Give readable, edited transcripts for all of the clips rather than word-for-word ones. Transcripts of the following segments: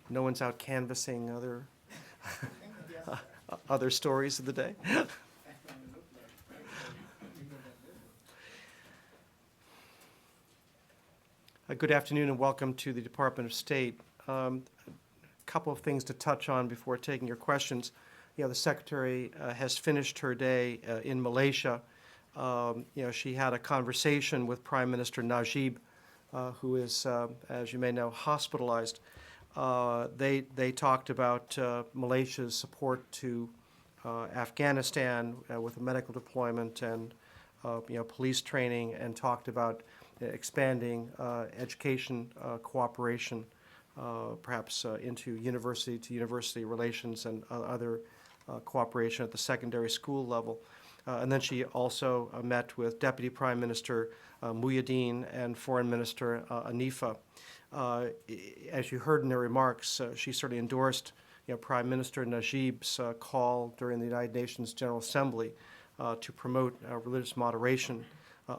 No one's out canvassing other other stories of the day. Good afternoon and welcome to the Department of State. A couple of things to touch on before taking your questions. The Secretary has finished her day in Malaysia. She had a conversation with Prime Minister Najib, who is, as you may know, hospitalized. They talked about Malaysia's support to Afghanistan with a medical deployment and police training, and talked about expanding education cooperation, perhaps into university-to-university relations and other cooperation at the secondary school level. And then she also met with Deputy Prime Minister Muhyiddin and Foreign Minister Anifa. As you heard in their remarks, she certainly endorsed Prime Minister Najib's call during the United Nations General Assembly to promote religious moderation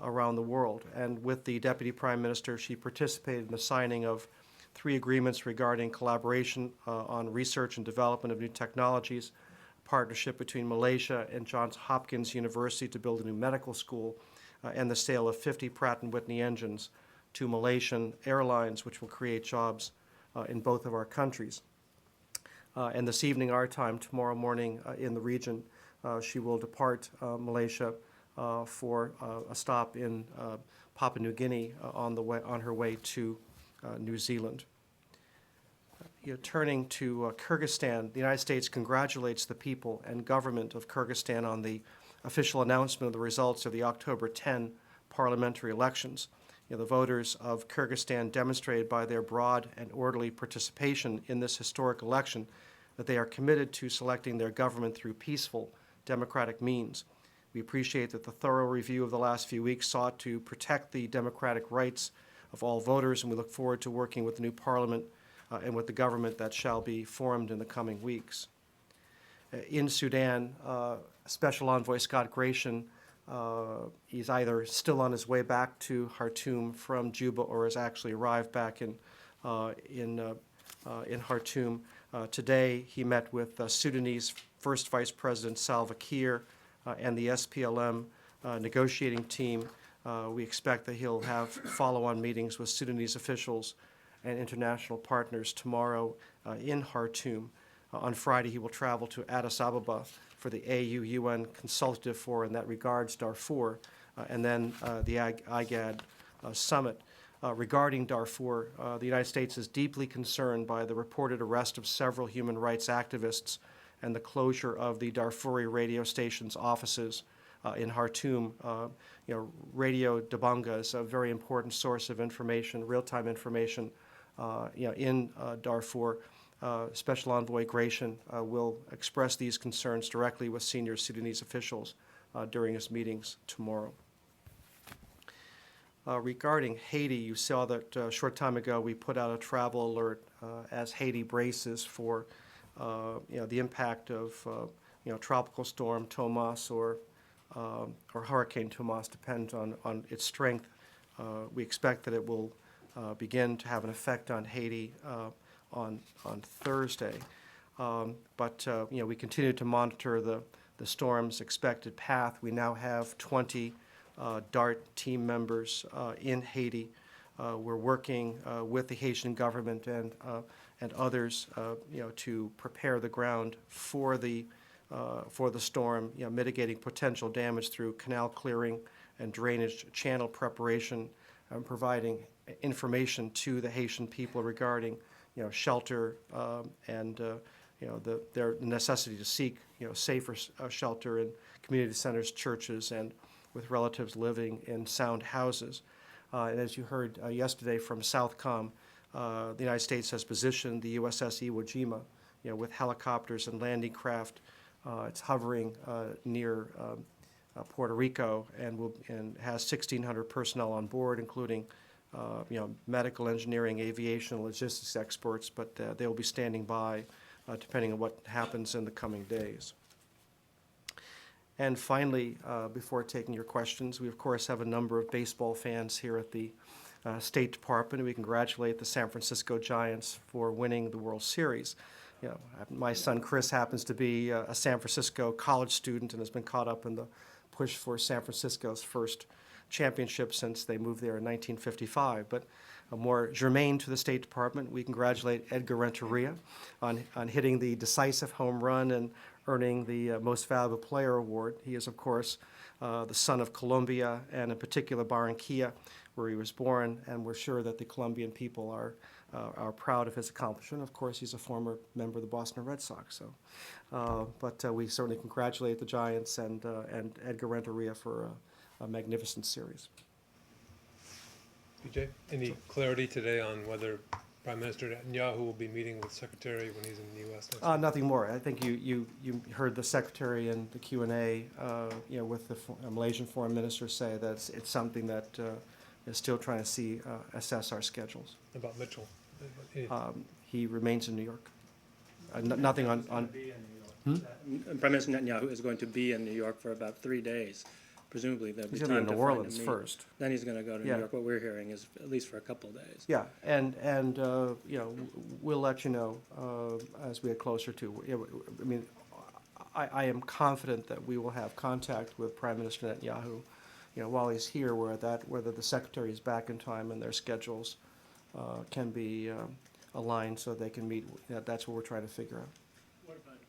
around the world. And with the Deputy Prime Minister, she participated in the signing of 3 agreements regarding collaboration on research and development of new technologies, partnership between Malaysia and Johns Hopkins University to build a new medical school, and the sale of 50 Pratt & Whitney engines to Malaysian Airlines, which will create jobs in both of our countries. And this evening, our time, tomorrow morning in the region, she will depart Malaysia for a stop in Papua New Guinea on her way to New Zealand. Turning to Kyrgyzstan, the United States congratulates the people and government of Kyrgyzstan on the official announcement of the results of the October 10 parliamentary elections. The voters of Kyrgyzstan demonstrated by their broad and orderly participation in this historic election that they are committed to selecting their government through peaceful, democratic means. We appreciate that the thorough review of the last few weeks sought to protect the democratic rights of all voters, and we look forward to working with the new parliament and with the government that shall be formed in the coming weeks. In Sudan, Special Envoy Scott Gration, he's either still on his way back to Khartoum from Juba or has actually arrived back in Khartoum. Today, he met with Sudanese First Vice President Salva Kiir and the SPLM negotiating team. We expect that he'll have follow-on meetings with Sudanese officials and international partners tomorrow in Khartoum. On Friday, he will travel to Addis Ababa for the AU-UN Consultative Forum that regards Darfur, and then the IGAD Summit. Regarding Darfur, the United States is deeply concerned by the reported arrest of several human rights activists and the closure of the Darfuri radio station's offices in Khartoum. Radio Dabanga is a very important source of information, real-time information in Darfur. Special Envoy Gration will express these concerns directly with senior Sudanese officials during his meetings tomorrow. Regarding Haiti, you saw that a short time ago we put out a travel alert as Haiti braces for the impact of Tropical Storm Tomas or Hurricane Tomas, depends on its strength. We expect that it will begin to have an effect on Haiti on Thursday. But we continue to monitor the storm's expected path. We now have 20 DART team members in Haiti. We're working with the Haitian government and others, to prepare the ground for the storm, mitigating potential damage through canal clearing and drainage channel preparation, and providing information to the Haitian people regarding, shelter and their necessity to seek, safer shelter in community centers, churches, and with relatives living in sound houses. And as you heard yesterday from Southcom, the United States has positioned the USS Iwo Jima, with helicopters and landing craft. It's hovering near Puerto Rico and has 1,600 personnel on board, including medical, engineering, aviation, logistics experts, but they will be standing by depending on what happens in the coming days. And finally, before taking your questions, we of course have a number of baseball fans here at the State Department. We congratulate the San Francisco Giants for winning the World Series. You know, my son Chris happens to be a San Francisco college student and has been caught up in the push for San Francisco's first championship since they moved there in 1955. But more germane to the State Department, we congratulate Edgar Renteria on hitting the decisive home run and earning the Most Valuable Player award. He is, of course, the son of Colombia, and in particular Barranquilla, where he was born, and we're sure that the Colombian people are proud of his accomplishment. Of course, he's a former member of the Boston Red Sox. But we certainly congratulate the Giants and Edgar Renteria for a magnificent series. PJ, any clarity today on whether Prime Minister Netanyahu will be meeting with Secretary when he's in the U.S. next week? Nothing more. I think you heard the Secretary in the Q&A, with the Malaysian Foreign Minister say that it's something that is still trying to assess our schedules. About Mitchell? He remains in New York. Nothing on. Prime Minister Netanyahu is going to be in New York for about 3 days. Presumably there'll be He's time going to to New find a Orleans meeting. first. Then he's going to go to Yeah. New York. What we're hearing is at least for a couple of days. Yeah, and we'll let you know as we get closer to. I mean, I am confident that we will have contact with Prime Minister Netanyahu, while he's here, whether the Secretary is back in time and their schedules can be aligned so they can meet. That's what we're trying to figure out. What about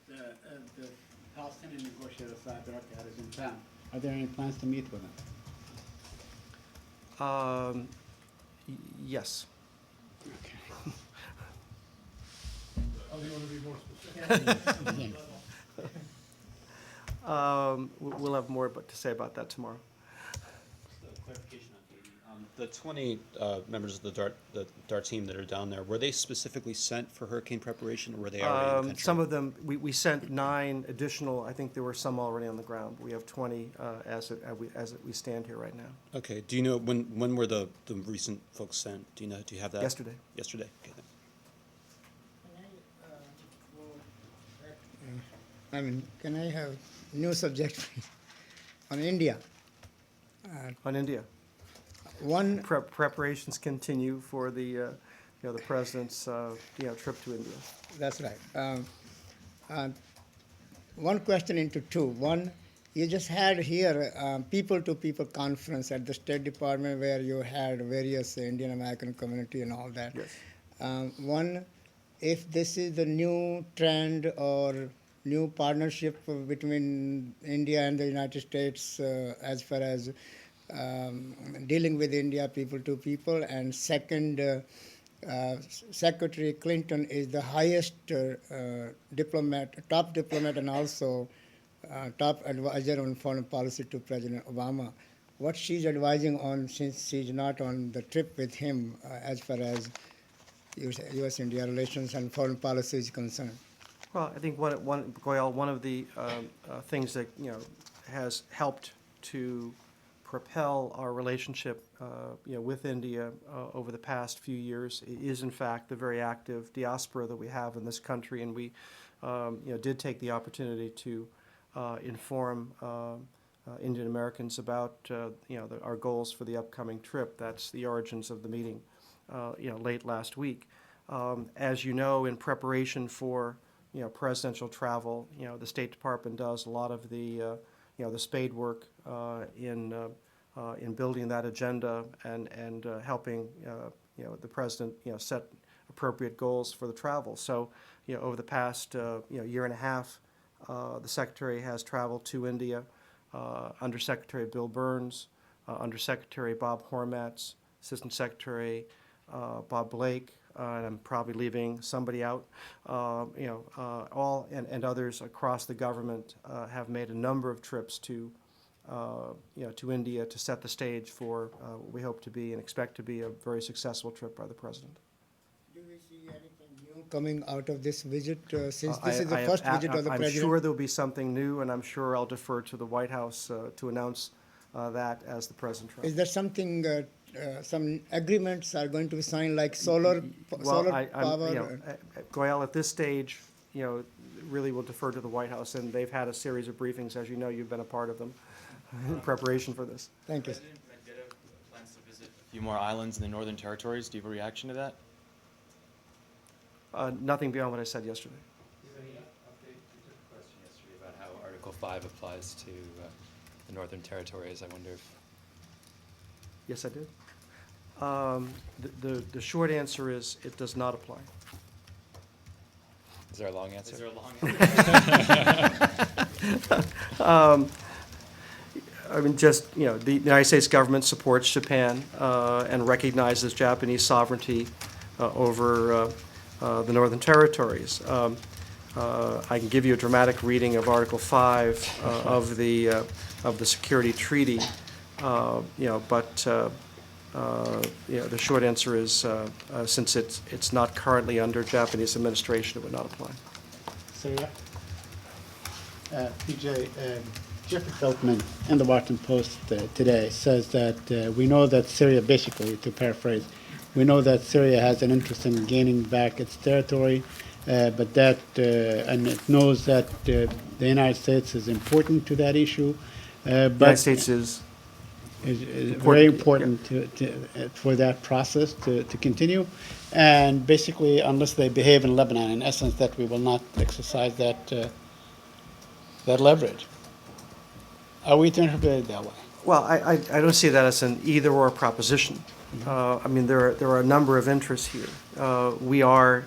the Palestinian negotiator Saad Baraka is in town? Are there any plans to meet with him? Yes. Okay. Oh, you want to be more specific? We'll have more to say about that tomorrow. Just a clarification on Haiti. The 20 members of the DART team that are down there, were they specifically sent for hurricane preparation, or were they already in the country? Some of them, we sent 9 additional. I think there were some already on the ground. We have 20 as we stand here right now. Okay. Do you know when were the recent folks sent? Do you know? Do you have that? Yesterday. Yesterday. Okay. Thanks. Can I have new subject on India? On India. One, Preparations continue for the president's trip to India. that's right. One question into two. One, you just had here people-to-people conference at the State Department where you had various Indian American community and all that. Yes. One, if this is the new trend or new partnership between India and the United States as far as dealing with India people to people, and second, Secretary Clinton is the highest top diplomat and also top advisor on foreign policy to President Obama. What she's advising on, since she's not on the trip with him as far as U.S.-India relations and foreign policy is concerned? Well, I think Goyal, one of the things that has helped to propel our relationship with India over the past few years is in fact the very active diaspora that we have in this country, and we did take the opportunity to inform Indian Americans about our goals for the upcoming trip. That's the origins of the meeting late last week. As you know, in preparation for presidential travel, the State Department does a lot of the spade work in building that agenda and helping the president set appropriate goals for the travel. So over the past year and a half, the Secretary has traveled to India. Undersecretary Bill Burns, Undersecretary Bob Hormats, Assistant Secretary Bob Blake, and I'm probably leaving somebody out. All and others across the government have made a number of trips to India to set the stage for what we hope to be and expect to be a very successful trip by the president. Do we see anything new coming out of this visit, since this is the first visit of the I'm president? sure there'll be something new, and I'm sure I'll defer to the White House to announce that as the president travels. Is there something, some agreements are going to be signed, like solar power? Goyal, at this stage, really will defer to the White House, and they've had a series of briefings, as you know, you've been a part of them, in preparation for this. Thank you. President Medvedev plans to visit a few more islands in the Northern Territories. Do you have a reaction to that? Nothing beyond what I said yesterday. Is there any update? You took a question yesterday about how Article 5 applies to the Northern Territories. I wonder if, Yes, I did. The short answer is it does not apply. is there a long answer? Is there a long answer? I mean, just, the United States government supports Japan and recognizes Japanese sovereignty over the Northern Territories. I can give you a dramatic reading of Article 5 of the Security Treaty, but the short answer is since it's not currently under Japanese administration, it would not apply. Syria. PJ, Jeffrey Feltman in the Washington Post today says that we know that Syria, basically, to paraphrase, we know that Syria has an interest in gaining back its territory, but that, and it knows that the United States is important to that issue. The United States is very important for that process to continue. And basically, unless they behave in Lebanon, in essence, that we will not exercise that leverage. Are we to interpret it that way? Well, I don't see that as an either-or proposition. I mean, there are a number of interests here. We are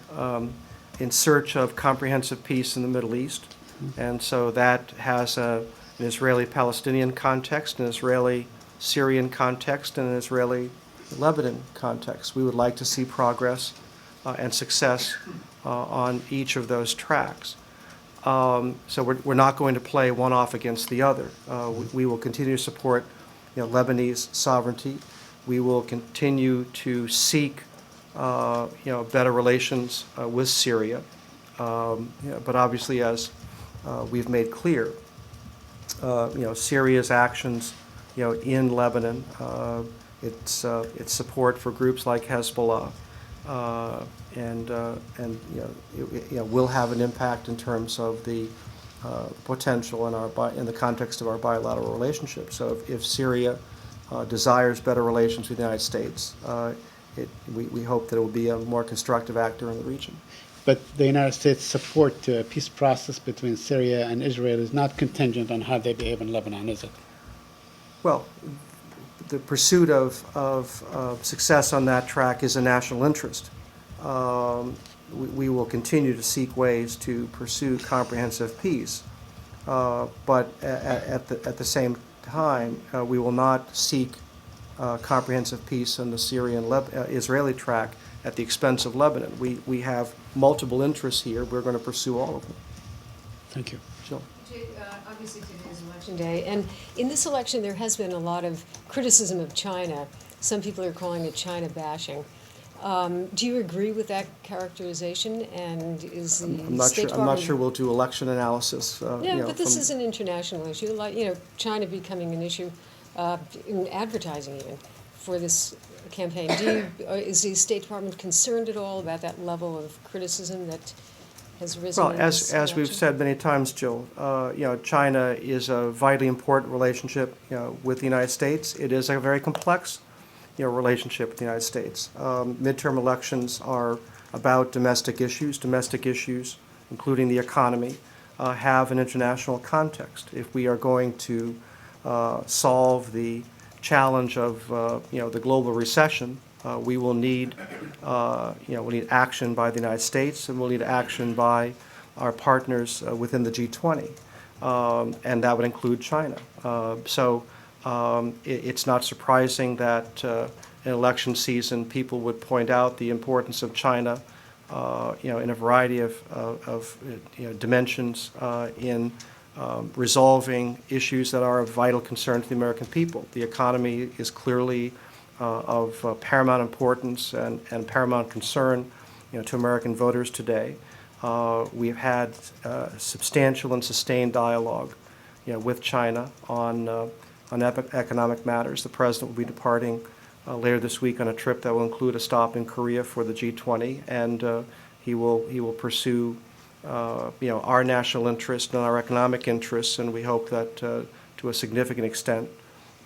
in search of comprehensive peace in the Middle East, and so that has an Israeli-Palestinian context, an Israeli-Syrian context, and an Israeli-Lebanon context. We would like to see progress and success on each of those tracks. So we're not going to play one off against the other. We will continue to support, Lebanese sovereignty. We will continue to seek, better relations with Syria. But obviously, as we've made clear, Syria's actions, in Lebanon, its support for groups like Hezbollah, and will have an impact in terms of the potential in the context of our bilateral relationship. So if Syria desires better relations with the United States, we hope that it will be a more constructive actor in the region. But the United States' support to a peace process between Syria and Israel is not contingent on how they behave in Lebanon, is it? Well, the pursuit of success on that track is a national interest. We will continue to seek ways to pursue comprehensive peace, but at the same time, we will not seek comprehensive peace on the Syrian-Israeli track at the expense of Lebanon. We have multiple interests here. We're going to pursue all of them. Thank you. Jill? Obviously, today is election day, and in this election, there has been a lot of criticism of China. Some people are calling it China bashing. Do you agree with that characterization? And is the I'm not State sure. I'm not Department- sure we'll do election analysis. Yeah, but this is an international issue, like, China becoming an issue in advertising even for this campaign. Is the State Department concerned at all about that level of criticism that has risen Well, in this as we've election? said many times, Jill, China is a vitally important relationship, with the United States. It is a very complex, relationship with the United States. Midterm elections are about domestic issues. Domestic issues, including the economy, have an international context. If we are going to solve the challenge of, the global recession, we will need, we'll need action by the United States, and we'll need action by our partners within the G20, and that would include China. It's not surprising that in election season, people would point out the importance of China, in a variety of dimensions in resolving issues that are of vital concern to the American people. The economy is clearly of paramount importance and paramount concern, to American voters today. We've had substantial and sustained dialogue, with China on economic matters. The president will be departing later this week on a trip that will include a stop in Korea for the G20, and he will pursue our national interest and our economic interests, and we hope that to a significant extent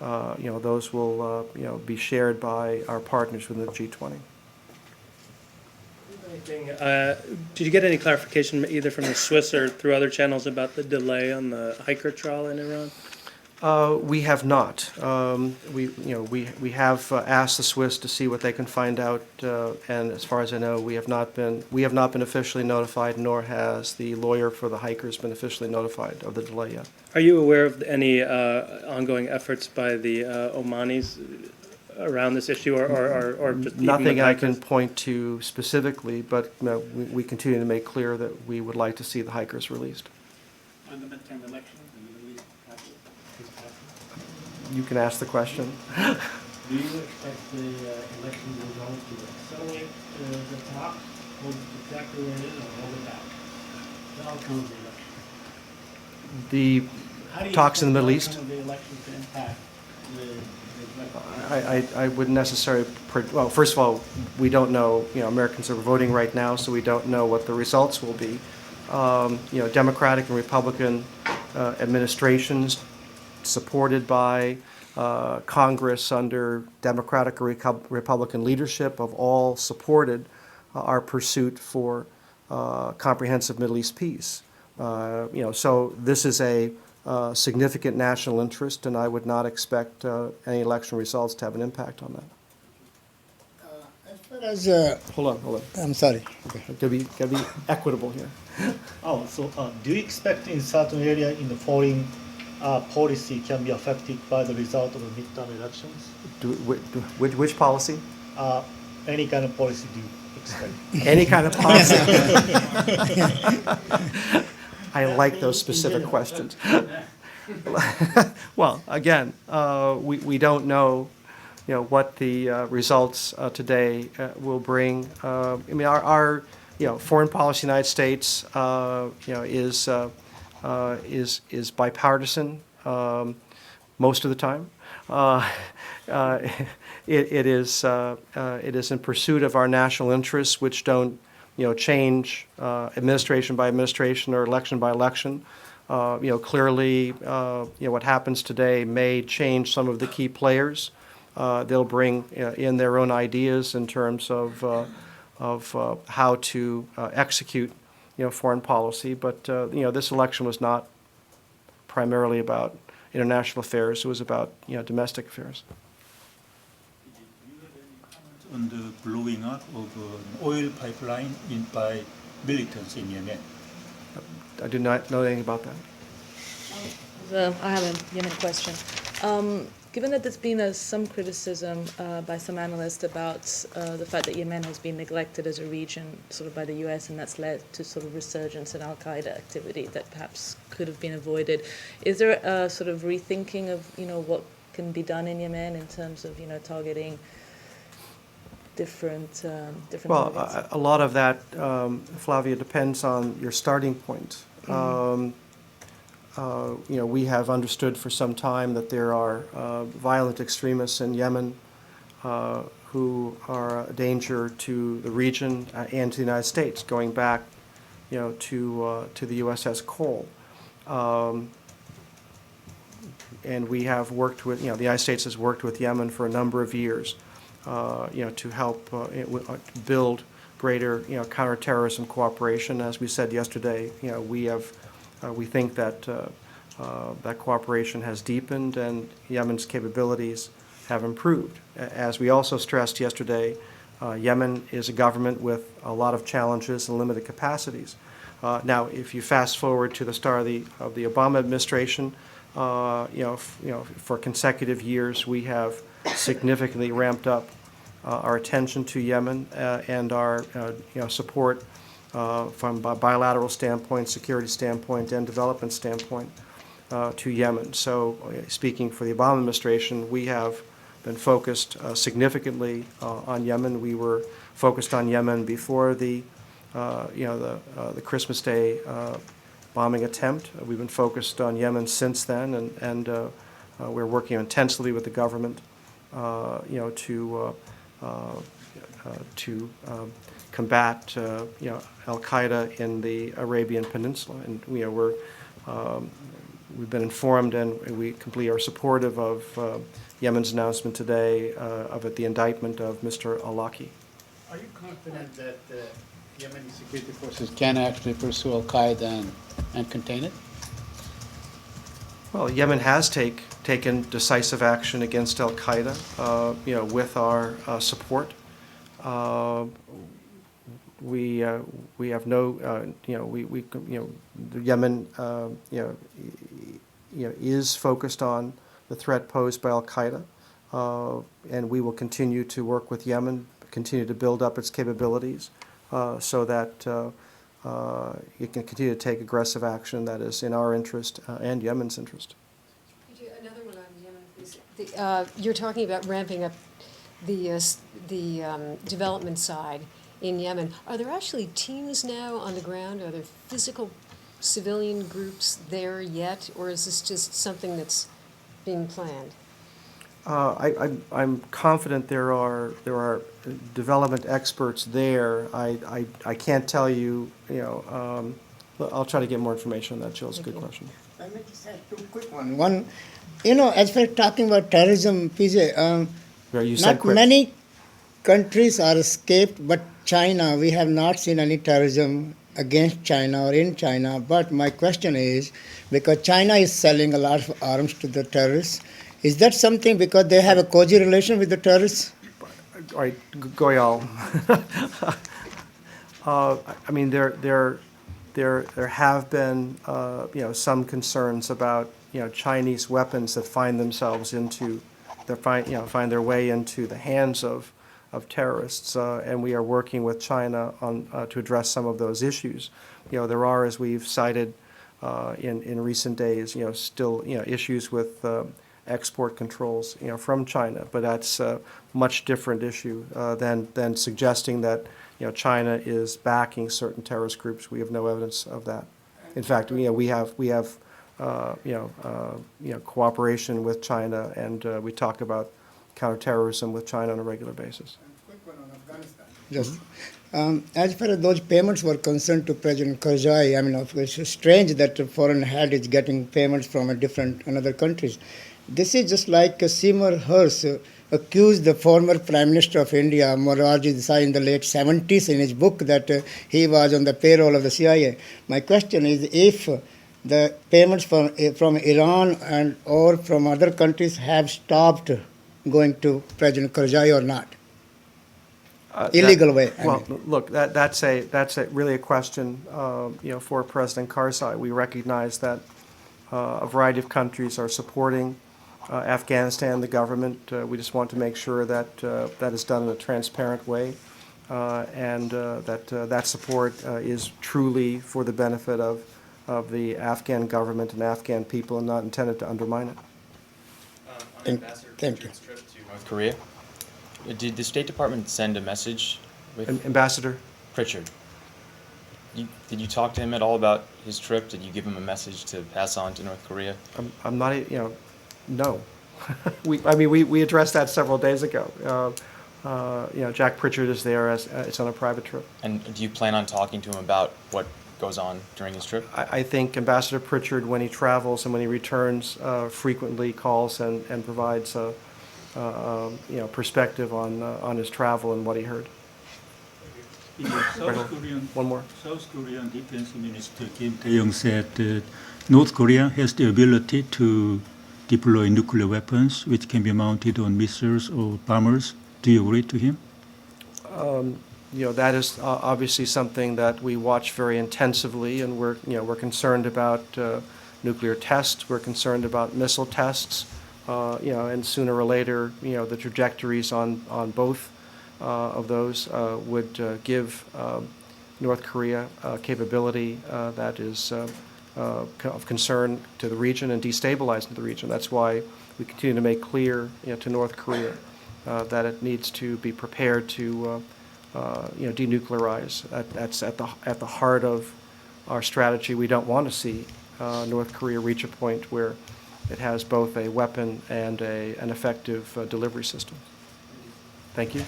those will, be shared by our partners within the G20. Did you get any clarification either from the Swiss or through other channels about the delay on the hiker trial in Iran? We have not. We have asked the Swiss to see what they can find out, and as far as I know, we have not been officially notified, nor has the lawyer for the hikers been officially notified of the delay yet. Are you aware of any ongoing efforts by the Omanis around this issue, or just even Nothing with I hikers? can point to specifically, but we continue to make clear that we would like to see the hikers released. On the midterm elections in the Middle East, You can ask the question. do you expect the election result to accelerate the talks, hold it exactly where it is, or hold it back? The outcome of the election. The How do you talks in the Middle expect East, the outcome of the election to impact the I wouldn't necessarily, well, first of all, we don't know, Americans are voting right now, so we don't know what the results will be. Democratic and Republican administrations supported by Congress under Democratic or Republican leadership have all supported our pursuit for comprehensive Middle East peace. So this is a significant national interest, and I would not expect any election results to have an impact on that. As far as, Hold on. I'm sorry. Gotta be equitable here. Oh, so do you expect in certain area in the foreign policy can be affected by the result of the midterm elections? Which policy? Any kind of policy do you expect? Any kind of policy. I like those specific questions. Well, again, we don't know, what the results today will bring. Our foreign policy in the United States, is bipartisan most of the time. It is in pursuit of our national interests, which don't change administration by administration or election by election. Clearly, what happens today may change some of the key players. They'll bring in their own ideas in terms of how to execute, foreign policy. But this election was not primarily about international affairs. It was about domestic affairs. On the blowing up of an oil pipeline by militants in Yemen. I do not know anything about that. I have a Yemen question. Given that there's been some criticism by some analysts about the fact that Yemen has been neglected as a region sort of by the US, and that's led to sort of resurgence in al-Qaeda activity that perhaps could have been avoided, is there a sort of rethinking of, what can be done in Yemen in terms of, targeting different Well, targets? a lot of that, Flavia, depends on your starting point. We have understood for some time that there are violent extremists in Yemen who are a danger to the region and to the United States, going back, to the USS Cole. And we have worked with, the United States has worked with Yemen for a number of years, to help build greater, counterterrorism cooperation. As we said yesterday, we think that that cooperation has deepened and Yemen's capabilities have improved. As we also stressed yesterday, Yemen is a government with a lot of challenges and limited capacities. Now, if you fast forward to the start of the Obama administration, for consecutive years, we have significantly ramped up our attention to Yemen and our support from a bilateral standpoint, security standpoint, and development standpoint to Yemen. So, speaking for the Obama administration, we have been focused significantly on Yemen. We were focused on Yemen before the Christmas Day bombing attempt. We've been focused on Yemen since then, and we're working intensely with the government, to combat, Al Qaeda in the Arabian Peninsula, and we've been informed and we completely are supportive of Yemen's announcement today of the indictment of Mr. al-Awlaki. Are you confident that Yemeni security forces can actually pursue al-Qaeda and contain it? Well, Yemen has taken decisive action against al-Qaeda, with our support. We have no, the Yemen, is focused on the threat posed by al-Qaeda, and we will continue to work with Yemen, continue to build up its capabilities, so that it can continue to take aggressive action that is in our interest and Yemen's interest. Another one on Yemen, please. You're talking about ramping up the development side in Yemen. Are there actually teams now on the ground? Are there physical civilian groups there yet, or is this just something that's being planned? I'm confident there are development experts there. I can't tell you. I'll try to get more information on that. Jill, it's a good question. I may just add two quick ones. One, as we're talking about terrorism, PJ, not many countries are escaped, but China, we have not seen any terrorism against China or in China. But my question is, because China is selling a lot of arms to the terrorists, is that something because they have a cozy relation with the terrorists? All right, Goyal. I mean, there have been some concerns about Chinese weapons that find themselves find their way into the hands of terrorists, and we are working with China on to address some of those issues. There are, as we've cited in recent days, still issues with export controls from China, but that's a much different issue than suggesting that China is backing certain terrorist groups. We have no evidence of that. In fact, we have cooperation with China, and we talk about counterterrorism with China on a regular basis. Quick one on Afghanistan. Just as far as those payments were concerned to President Karzai, I mean, it's strange that a foreign head is getting payments from another countries. This is just like Seymour Hersh accused the former Prime Minister of India, Morarji Desai, in the late 70s in his book that he was on the payroll of the CIA. My question is, if the payments from Iran and or from other countries have stopped going to President Karzai or not? Illegal way. Look, that's really a question, for President Karzai. We recognize that a variety of countries are supporting Afghanistan, the government. We just want to make sure that that is done in a transparent way, and that support is truly for the benefit of the Afghan government and Afghan people, and not intended to undermine it. On Ambassador Pritchard's trip to North Korea, did the State Department send a message with Ambassador Pritchard? Did you talk to him at all about his trip? Did you give him a message to pass on to North Korea? I'm not, no. we addressed that several days ago. Jack Pritchard is there it's on a private trip. And do you plan on talking to him about what goes on during his trip? I think Ambassador Pritchard, when he travels and when he returns, frequently calls and provides perspective on his travel and what he heard. One more. South Korean Defense Minister Kim Tae-yong said North Korea has the ability to deploy nuclear weapons which can be mounted on missiles or bombers. Do you agree to him? That is obviously something that we watch very intensively, and we're concerned about nuclear tests. We're concerned about missile tests, and sooner or later, the trajectories on both of those would give North Korea capability that is of concern to the region and destabilizing the region. That's why we continue to make clear to North Korea that it needs to be prepared to denuclearize. That's at the heart of our strategy. We don't want to see North Korea reach a point where it has both a weapon and an effective delivery system. Thank you.